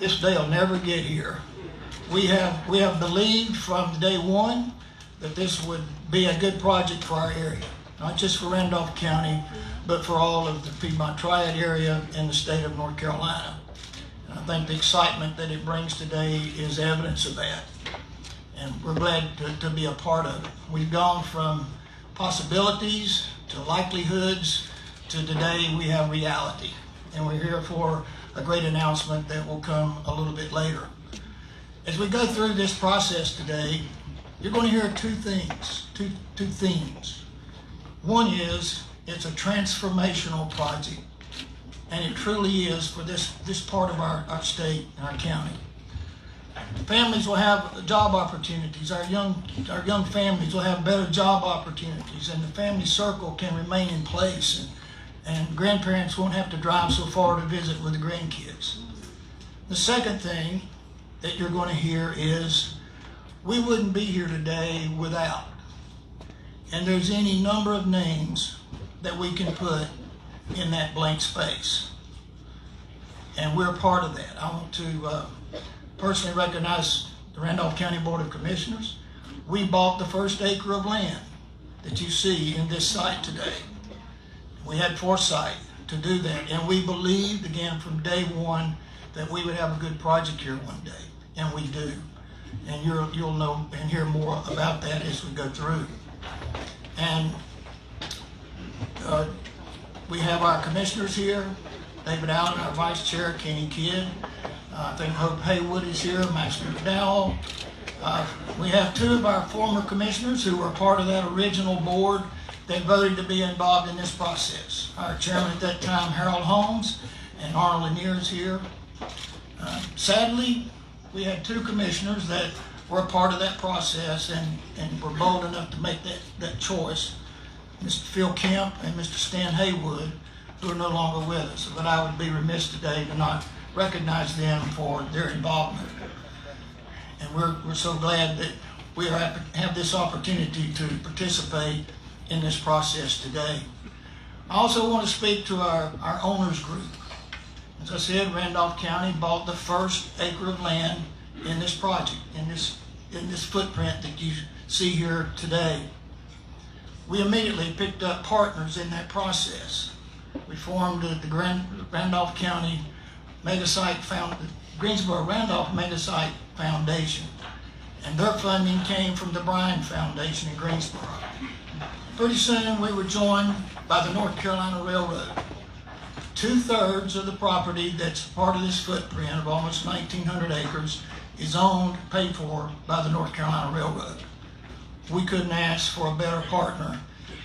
this day will never get here. We have believed from day one that this would be a good project for our area, not just for Randolph County, but for all of the Piedmont Triad area and the state of North Carolina. And I think the excitement that it brings today is evidence of that. And we're glad to be a part of it. We've gone from possibilities to likelihoods to today we have reality. And we're here for a great announcement that will come a little bit later. As we go through this process today, you're going to hear two themes. One is it's a transformational project, and it truly is for this part of our state and our county. Families will have job opportunities. Our young families will have better job opportunities, and the family circle can remain in place, and grandparents won't have to drive so far to visit with the grandkids. The second thing that you're going to hear is we wouldn't be here today without. And there's any number of names that we can put in that blank space. And we're part of that. I want to personally recognize the Randolph County Board of Commissioners. We bought the first acre of land that you see in this site today. We had foresight to do that, and we believed again from day one that we would have a good project here one day, and we do. And you'll know and hear more about that as we go through. And we have our commissioners here, David Allen, our vice chair, Kenny Kidd. I think Hope Haywood is here, Master McDowell. We have two of our former commissioners who were part of that original board that voted to be involved in this process. Our chairman at that time, Harold Holmes, and Arnold Lanier is here. Sadly, we had two commissioners that were a part of that process and were bold enough to make that choice, Mr. Phil Kemp and Mr. Stan Haywood, who are no longer with us. But I would be remiss today to not recognize them for their involvement. And we're so glad that we have this opportunity to participate in this process today. I also want to speak to our owners group. As I said, Randolph County bought the first acre of land in this project, in this footprint that you see here today. We immediately picked up partners in that process. We formed the Randolph County Megasite Greensboro-Randolph Megasite Foundation, and their funding came from the Bryan Foundation in Greensboro. Pretty soon we were joined by the North Carolina Railroad. 2/3 of the property that's part of this footprint of almost 1,900 acres is owned, paid for by the North Carolina Railroad. We couldn't ask for a better partner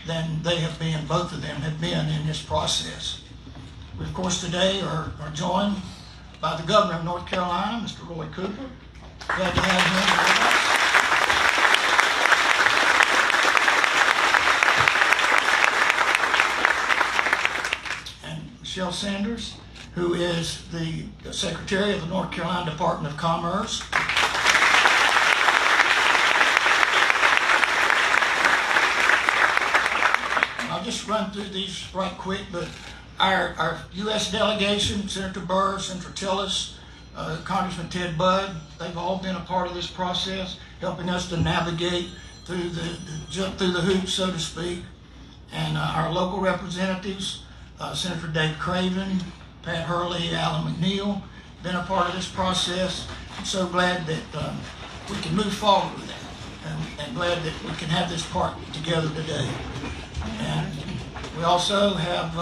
than they have been, both of them have been in this process. We, of course, today are joined by the Governor of North Carolina, Mr. Roy Cooper. Glad to have him with us. Michelle Sanders, who is the Secretary of the North Carolina Department of Commerce. I'll just run through these right quick, but our U.S. delegation, Senator Burr, Senator Tillis, Congressman Ted Budd, they've all been a part of this process, helping us to navigate through jump through the hoops, so to speak. And our local representatives, Senator Dave Craven, Pat Hurley, Alan McNeil, been a part of this process. I'm so glad that we can move forward with that, and glad that we can have this part together today. And we also have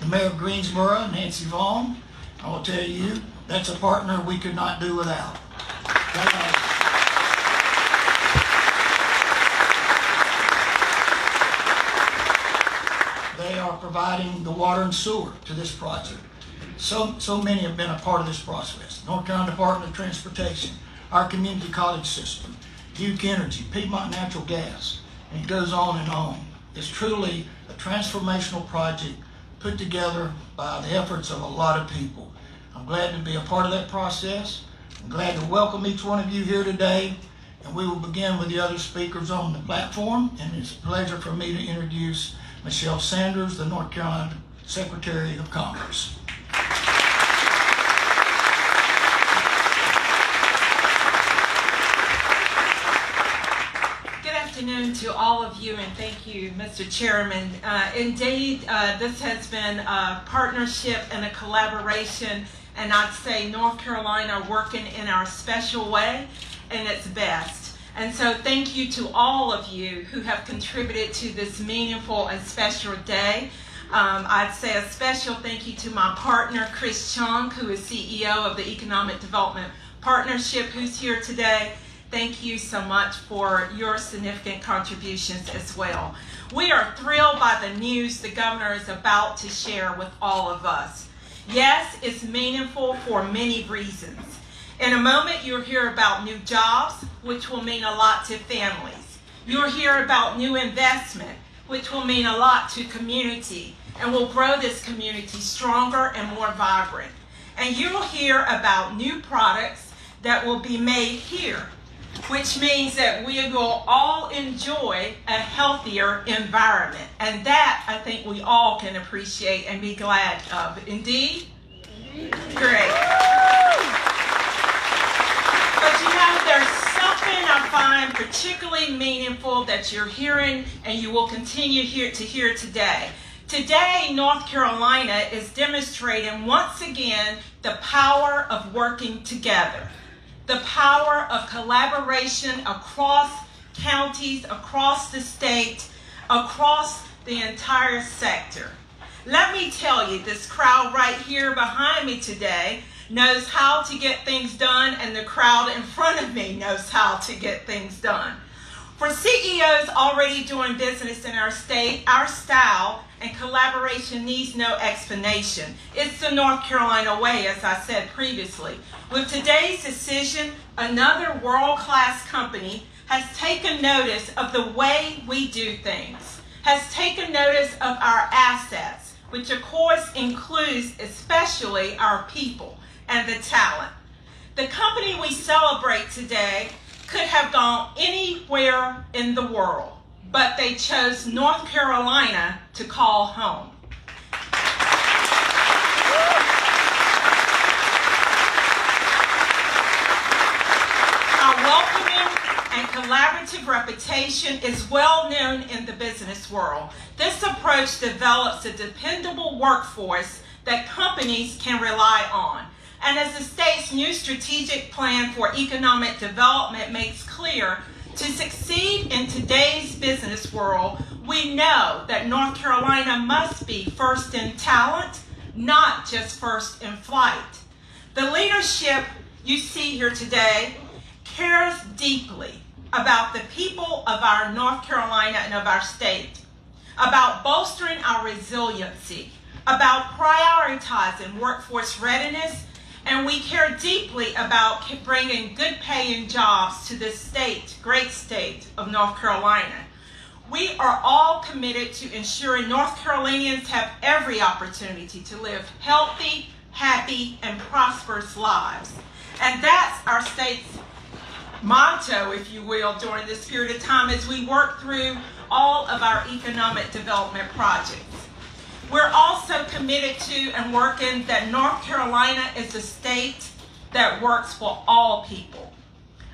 the Mayor of Greensboro, Nancy Vaughn. I will tell you, that's a partner we could not do without. They are providing the water and sewer to this project. So many have been a part of this process. North Carolina Department of Transportation, our community college system, Duke Energy, Piedmont Natural Gas, and it goes on and on. It's truly a transformational project put together by the efforts of a lot of people. I'm glad to be a part of that process. I'm glad to welcome each one of you here today, and we will begin with the other speakers on the platform, and it's a pleasure for me to introduce Michelle Sanders, the North Carolina Secretary of Commerce. to all of you, and thank you, Mr. Chairman. Indeed, this has been a partnership and a collaboration, and I'd say North Carolina working in our special way and its best. And so thank you to all of you who have contributed to this meaningful and special day. I'd say a special thank you to my partner, Chris Chung, who is CEO of the Economic Development Partnership, who's here today. Thank you so much for your significant contributions as well. We are thrilled by the news the governor is about to share with all of us. Yes, it's meaningful for many reasons. In a moment, you'll hear about new jobs, which will mean a lot to families. You'll hear about new investment, which will mean a lot to community and will grow this community stronger and more vibrant. And you'll hear about new products that will be made here, which means that we will all enjoy a healthier environment. And that, I think, we all can appreciate and be glad of. Indeed? Great. But you know, there's something I find particularly meaningful that you're hearing and you will continue to hear today. Today, North Carolina is demonstrating once again the power of working together, the power of collaboration across counties, across the state, across the entire sector. Let me tell you, this crowd right here behind me today knows how to get things done, and the crowd in front of me knows how to get things done. For CEOs already doing business in our state, our style and collaboration needs no explanation. It's the North Carolina way, as I said previously. With today's decision, another world-class company has taken notice of the way we do things, has taken notice of our assets, which of course includes especially our people and the talent. The company we celebrate today could have gone anywhere in the world, but they chose North Carolina to call home. Our welcoming and collaborative reputation is well known in the business world. This approach develops a dependable workforce that companies can rely on. And as the state's new strategic plan for economic development makes clear, to succeed in today's business world, we know that North Carolina must be first in talent, not just first in flight. The leadership you see here today cares deeply about the people of our North Carolina and of our state, about bolstering our resiliency, about prioritizing workforce readiness, and we care deeply about bringing good paying jobs to this state, great state of North Carolina. We are all committed to ensuring North Carolinians have every opportunity to live healthy, happy, and prosperous lives. And that's our state's motto, if you will, during this period of time as we work through all of our economic development projects. We're also committed to and working that North Carolina is a state that works for all people.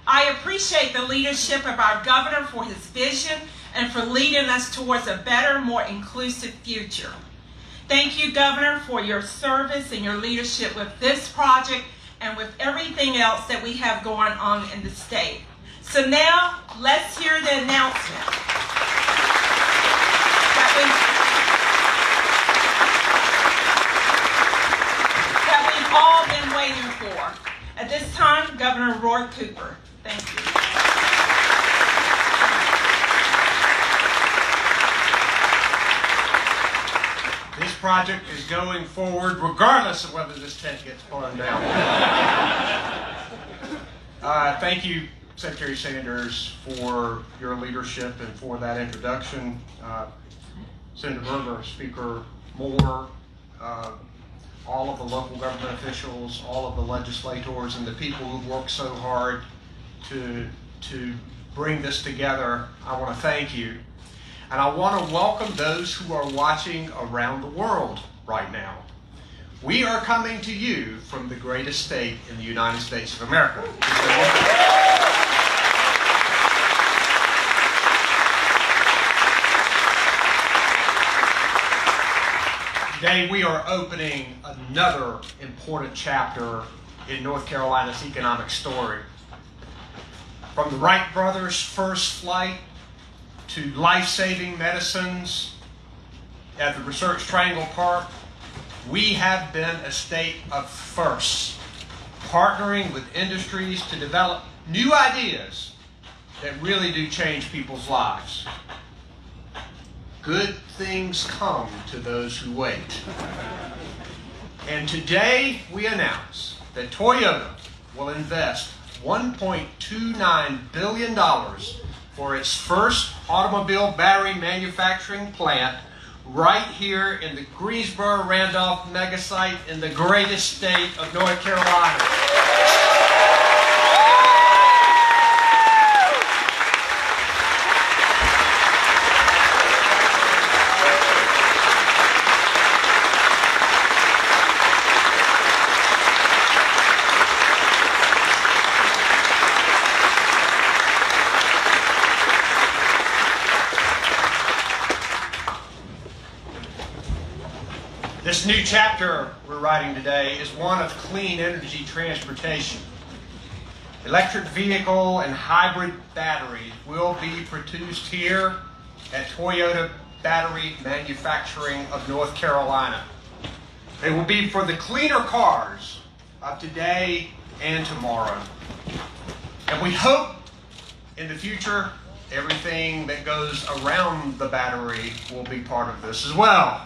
I appreciate the leadership of our governor for his vision and for leading us towards a better, more inclusive future. Thank you, Governor, for your service and your leadership with this project and with everything else that we have going on in the state. So now, let's hear the announcement that we've all been waiting for. At this time, Governor Roy Cooper. Thank you. This project is going forward regardless of whether this tent gets blown down. Thank you, Secretary Sanders, for your leadership and for that introduction. Senator Berger, Speaker Moore, all of the local government officials, all of the legislators, and the people who've worked so hard to bring this together, I want to thank you. And I want to welcome those who are watching around the world right now. We are coming to you from the greatest state in the United States of America. Today we are opening another important chapter in North Carolina's economic story. From the Wright brothers' first flight to life-saving medicines at the Research Triangle Park, we have been a state of firsts, partnering with industries to develop new ideas that really do change people's lives. Good things come to those who wait. And today we announce that Toyota will invest $1.29 billion for its first automobile battery manufacturing plant right here in the Greensboro-Randolph Megasite in the greatest state of North Carolina. This new chapter we're writing today is one of clean energy transportation. Electric vehicle and hybrid batteries will be produced here at Toyota Battery Manufacturing of North Carolina. They will be for the cleaner cars of today and tomorrow. And we hope in the future everything that goes around the battery will be part of this as well.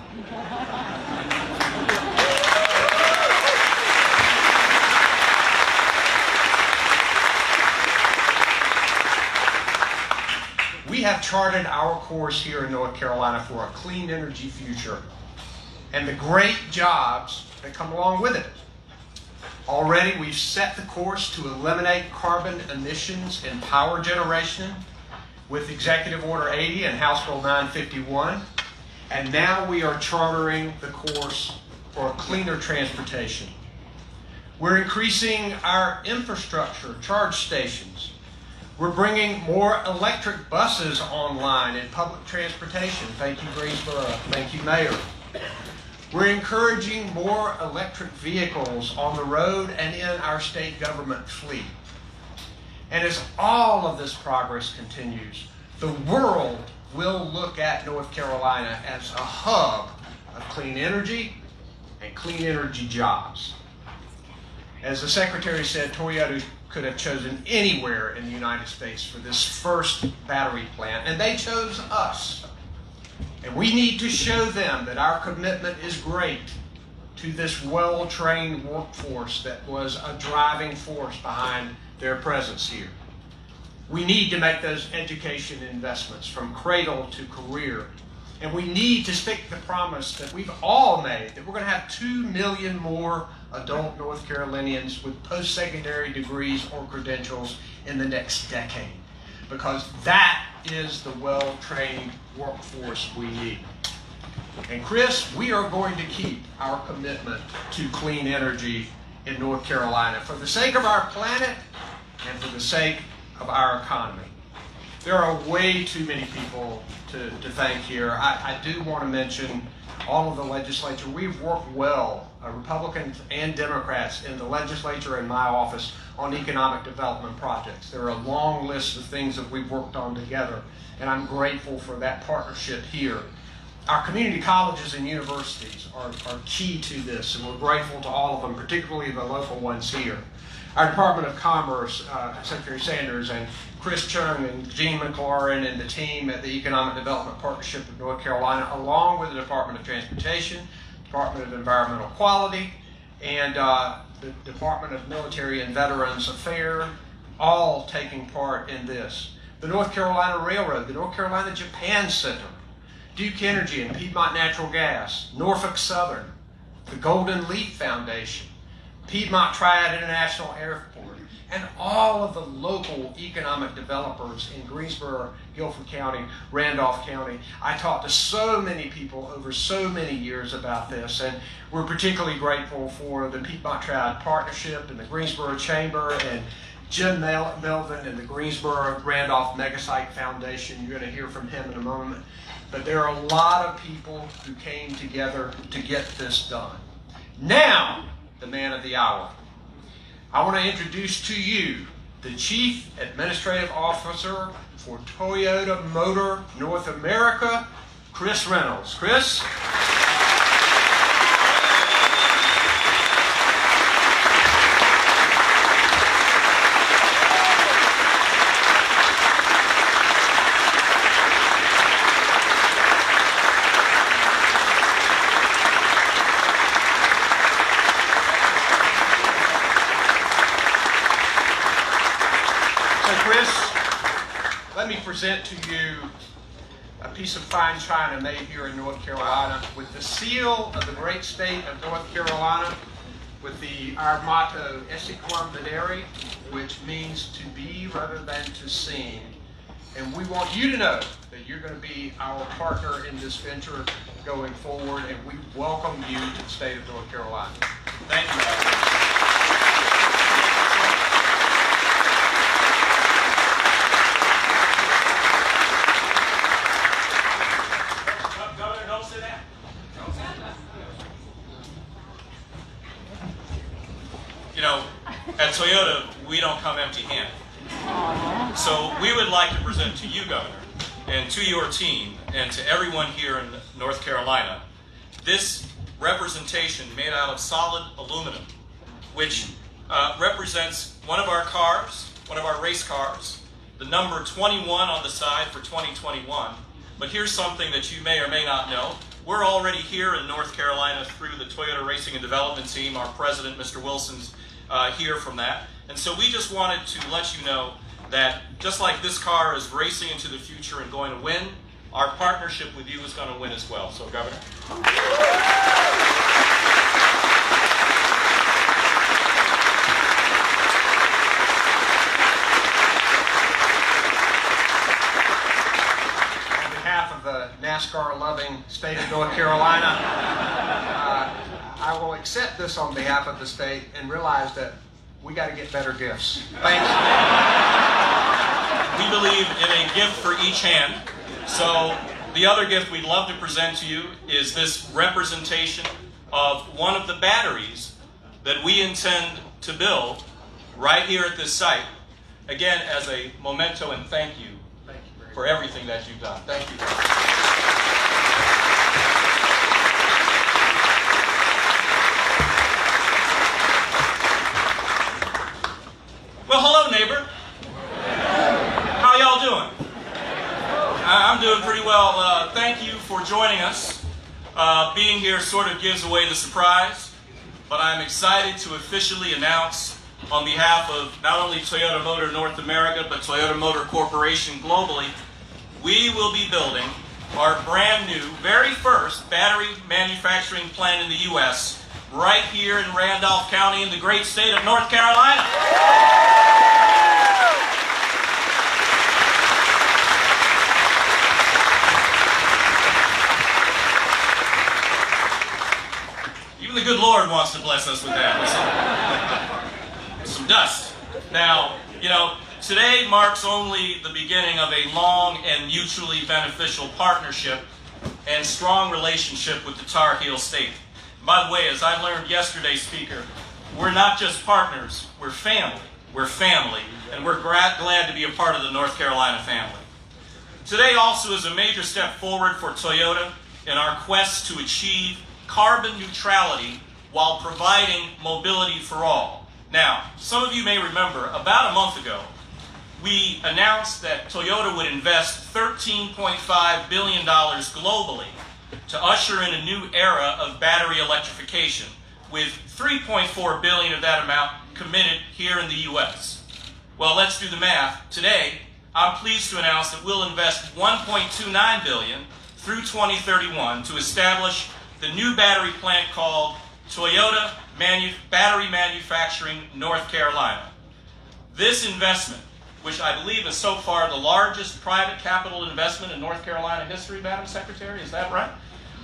We have charted our course here in North Carolina for a clean energy future and the great jobs that come along with it. Already we've set the course to eliminate carbon emissions in power generation with Executive Order 80 and House Bill 951. And now we are chartering the course for a cleaner transportation. We're increasing our infrastructure, charge stations. We're bringing more electric buses online in public transportation. Thank you, Greensboro. Thank you, Mayor. We're encouraging more electric vehicles on the road and in our state government fleet. And as all of this progress continues, the world will look at North Carolina as a hub of clean energy and clean energy jobs. As the Secretary said, Toyota could have chosen anywhere in the United States for this first battery plant, and they chose us. And we need to show them that our commitment is great to this well-trained workforce that was a driving force behind their presence here. We need to make those education investments from cradle to career. And we need to stick the promise that we've all made that we're going to have 2 million more adult North Carolinians with post-secondary degrees or credentials in the next decade. Because that is the well-trained workforce we need. And Chris, we are going to keep our commitment to clean energy in North Carolina for the sake of our planet and for the sake of our economy. There are way too many people to thank here. I do want to mention all of the legislature. We've worked well, Republicans and Democrats in the legislature and my office on economic development projects. There are a long list of things that we've worked on together, and I'm grateful for that partnership here. Our community colleges and universities are key to this, and we're grateful to all of them, particularly the local ones here. Our Department of Commerce, Secretary Sanders and Chris Chung and Gene McLaurin and the team at the Economic Development Partnership of North Carolina, along with the Department of Transportation, Department of Environmental Quality, and the Department of Military and Veterans Affairs, all taking part in this. The North Carolina Railroad, the North Carolina Japan Center, Duke Energy and Piedmont Natural Gas, Norfolk Southern, the Golden Leaf Foundation, Piedmont Triad International Airport, and all of the local economic developers in Greensboro, Guilford County, Randolph County. I talked to so many people over so many years about this, and we're particularly grateful for the Piedmont Triad Partnership and the Greensboro Chamber and Jim Melvin and the Greensboro-Randolph Megasite Foundation. You're going to hear from him in a moment. but there are a lot of people who came together to get this done. Now, the man of the hour. I want to introduce to you the Chief Administrative Officer for Toyota Motor North America, Chris Reynolds. Chris? Let me present to you a piece of fine china made here in North Carolina with the seal of the great state of North Carolina, with our motto, Esse quam videre, which means to be rather than to seem. And we want you to know that you're going to be our partner in this venture going forward, and we welcome you to the state of North Carolina. Thank you. You know, at Toyota, we don't come empty-handed. So we would like to present to you, Governor, and to your team, and to everyone here in North Carolina, this representation made out of solid aluminum, which represents one of our cars, one of our race cars, the number 21 on the side for 2021. But here's something that you may or may not know. We're already here in North Carolina through the Toyota Racing and Development Team. Our president, Mr. Wilson's here from that. And so we just wanted to let you know that just like this car is racing into the future and going to win, our partnership with you is going to win as well. So, Governor. On behalf of the NASCAR-loving state of North Carolina, I will accept this on behalf of the state and realize that we got to get better gifts. Thanks. We believe in a gift for each hand. So the other gift we'd love to present to you is this representation of one of the batteries that we intend to build right here at this site. Again, as a memento and thank you for everything that you've done. Thank you. Well, hello, neighbor. How y'all doing? I'm doing pretty well. Thank you for joining us. Being here sort of gives away the surprise, but I'm excited to officially announce on behalf of not only Toyota Motor North America, but Toyota Motor Corporation globally, we will be building our brand new, very first battery manufacturing plant in the U.S. right here in Randolph County in the great state of North Carolina. Even the good Lord wants to bless us with that. With some dust. Now, you know, today marks only the beginning of a long and mutually beneficial partnership and strong relationship with the Tar Heel State. By the way, as I learned yesterday, Speaker, we're not just partners, we're family. We're family, and we're glad to be a part of the North Carolina family. Today also is a major step forward for Toyota in our quest to achieve carbon neutrality while providing mobility for all. Now, some of you may remember, about a month ago, we announced that Toyota would invest $13.5 billion globally to usher in a new era of battery electrification, with $3.4 billion of that amount committed here in the U.S. Well, let's do the math. Today, I'm pleased to announce that we'll invest $1.29 billion through 2031 to establish the new battery plant called Toyota Battery Manufacturing North Carolina. This investment, which I believe is so far the largest private capital investment in North Carolina history, Madam Secretary, is that right?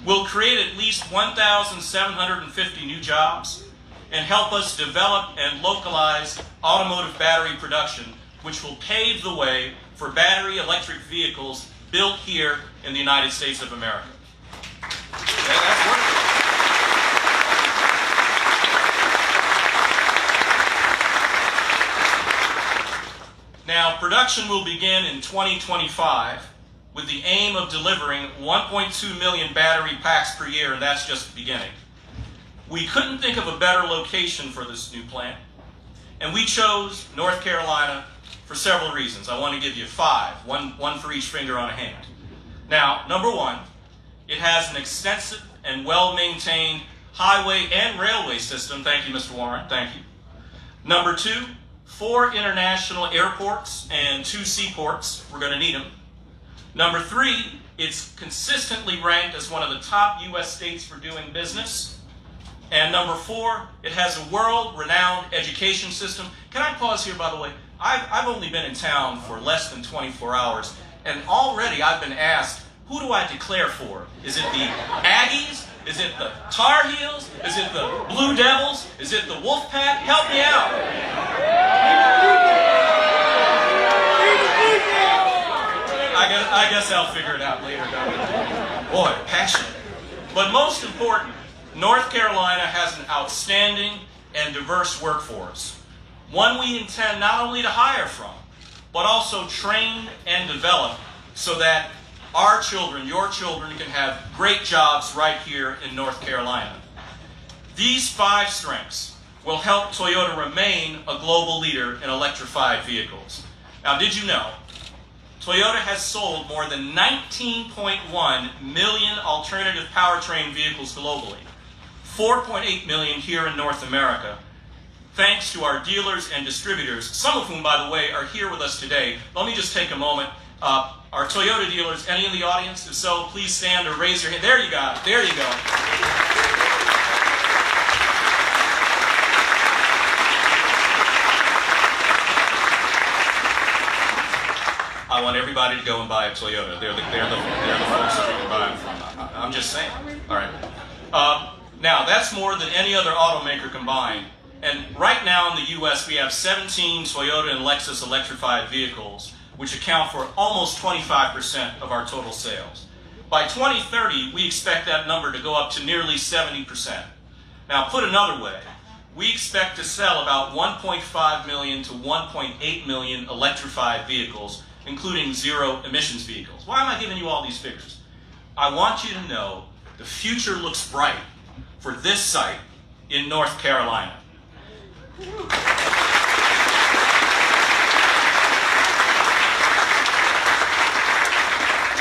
Will create at least 1,750 new jobs and help us develop and localize automotive battery production, which will pave the way for battery electric vehicles built here in the United States of America. That's working. Now, production will begin in 2025 with the aim of delivering 1.2 million battery packs per year, and that's just the beginning. We couldn't think of a better location for this new plant, and we chose North Carolina for several reasons. I want to give you five, one for each finger on a hand. Now, number one, it has an extensive and well-maintained highway and railway system. Thank you, Mr. Warren. Thank you. Number two, 4 international airports and 2 seaports. We're going to need them. Number three, it's consistently ranked as one of the top U.S. states for doing business. And number four, it has a world-renowned education system. Can I pause here, by the way? I've only been in town for less than 24 hours, and already I've been asked, who do I declare for? Is it the Aggies? Is it the Tar Heels? Is it the Blue Devils? Is it the Wolfpack? Help me out. I guess I'll figure it out later. Boy, passionate. But most important, North Carolina has an outstanding and diverse workforce. One we intend not only to hire from, but also train and develop so that our children, your children, can have great jobs right here in North Carolina. These 5 strengths will help Toyota remain a global leader in electrified vehicles. Now, did you know Toyota has sold more than 19.1 million alternative powertrain vehicles globally, 4.8 million here in North America, thanks to our dealers and distributors, some of whom, by the way, are here with us today. Let me just take a moment. Our Toyota dealers, any in the audience? If so, please stand or raise your hand. There you go. There you go. I want everybody to go and buy a Toyota. They're the folks that you can buy them from. I'm just saying. All right. Now, that's more than any other automaker combined. And right now in the U.S., we have 17 Toyota and Lexus electrified vehicles, which account for almost 25% of our total sales. By 2030, we expect that number to go up to nearly 70%. Now, put another way, we expect to sell about 1.5 million to 1.8 million electrified vehicles, including zero emissions vehicles. Why am I giving you all these figures? I want you to know the future looks bright for this site in North Carolina.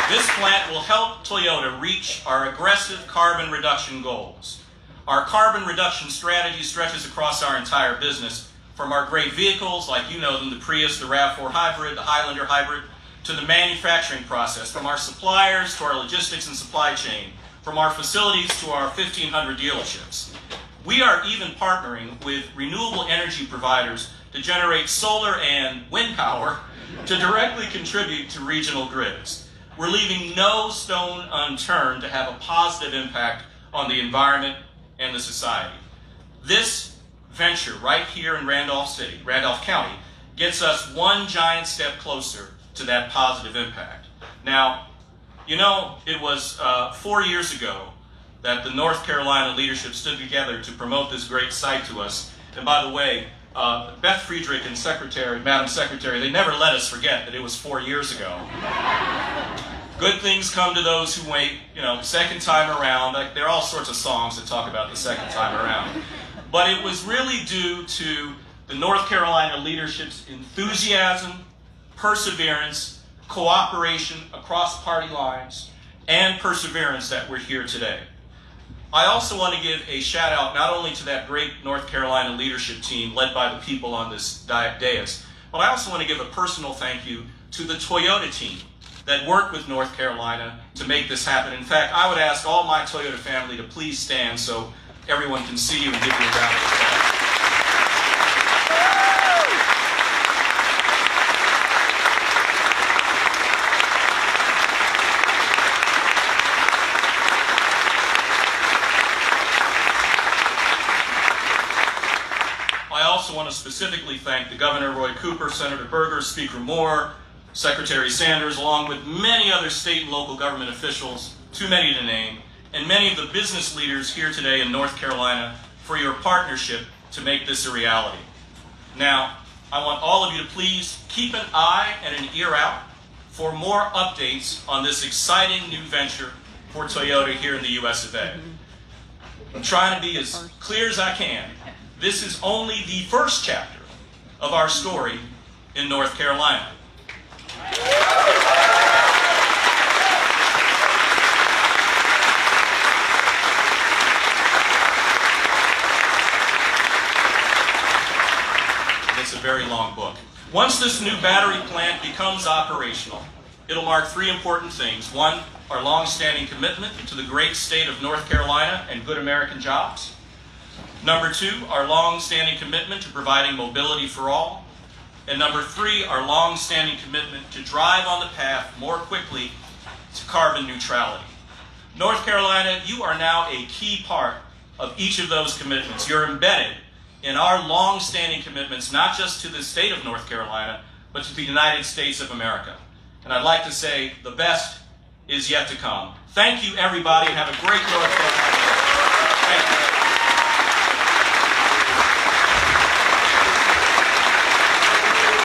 This plant will help Toyota reach our aggressive carbon reduction goals. Our carbon reduction strategy stretches across our entire business, from our great vehicles, like you know them, the Prius, the RAV4 Hybrid, the Highlander Hybrid, to the manufacturing process, from our suppliers to our logistics and supply chain, from our facilities to our 1,500 dealerships. We are even partnering with renewable energy providers to generate solar and wind power to directly contribute to regional grids. We're leaving no stone unturned to have a positive impact on the environment and the society. This venture right here in Randolph County, gets us one giant step closer to that positive impact. Now, you know, it was 4 years ago that the North Carolina leadership stood together to promote this great site to us. And by the way, Beth Friedrich and Madam Secretary, they never let us forget that it was 4 years ago. Good things come to those who wait, you know, second time around. Like, there are all sorts of songs that talk about the second time around. But it was really due to the North Carolina leadership's enthusiasm, perseverance, cooperation across party lines, and perseverance that we're here today. I also want to give a shout out not only to that great North Carolina leadership team led by the people on this dais, but I also want to give a personal thank you to the Toyota team that worked with North Carolina to make this happen. In fact, I would ask all my Toyota family to please stand so everyone can see you and give you a round of applause. I also want to specifically thank the Governor Roy Cooper, Senator Berger, Speaker Moore, Secretary Sanders, along with many other state and local government officials, too many to name, and many of the business leaders here today in North Carolina for your partnership to make this a reality. Now, I want all of you to please keep an eye and an ear out for more updates on this exciting new venture for Toyota here in the US of A. I'm trying to be as clear as I can. This is only the first chapter of our story in North Carolina. It's a very long book. Once this new battery plant becomes operational, it'll mark three important things. One, our long-standing commitment to the great state of North Carolina and good American jobs. Number two, our long-standing commitment to providing mobility for all. And number three, our long-standing commitment to drive on the path more quickly to carbon neutrality. North Carolina, you are now a key part of each of those commitments. You're embedded in our long-standing commitments, not just to the state of North Carolina, but to the United States of America. And I'd like to say the best is yet to come. Thank you, everybody, and have a great North Carolina.